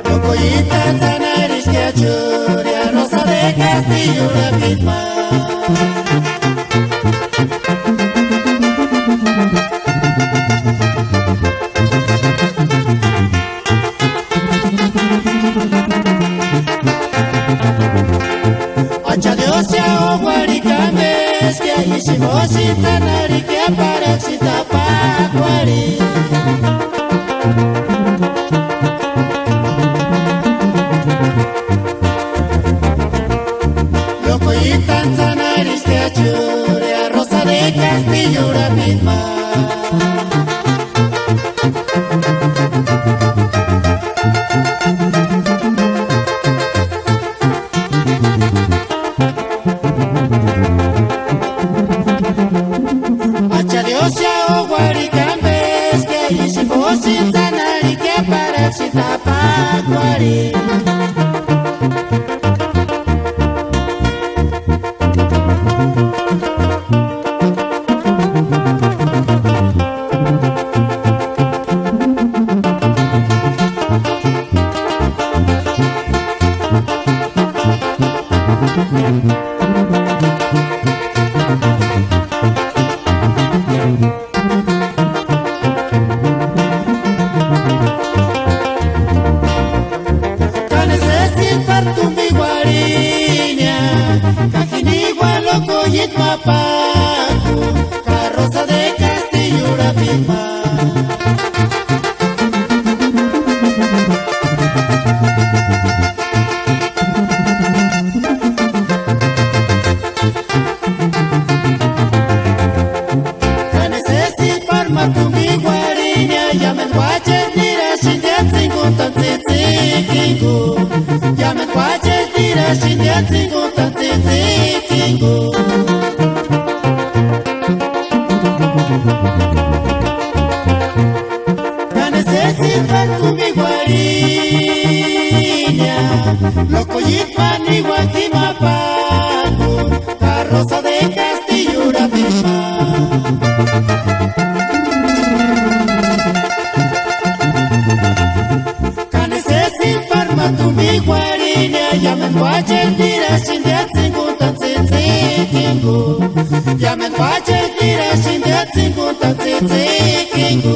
Locollita Tanaris que achuria, Rosa de Castillo la misma. Ocha Dios ya o guaricames que ahí si vos y Tanari que aparece tapa guari. Locollita Tanaris que achuria, Rosa de Castillo la misma. Ocha Dios ya o guaricambes que ahí si vos y Tanari que aparece tapa guari. Papacu, Rosa de Castillo la misma. Canecesi parma tu mi guariña, ya me guaches tira sin de cinco tan tzikingu. Ya me guaches tira sin de cinco tan tzikingu. Canecesi tu mi guariña, Locollita ni guajimapacu, Rosa de Castillo la misma. Canecesi tu mi guariña, ya me guaches tira sin de cinco tan tzikingu. Ya me guaches tira sin de cinco tan tzikingu.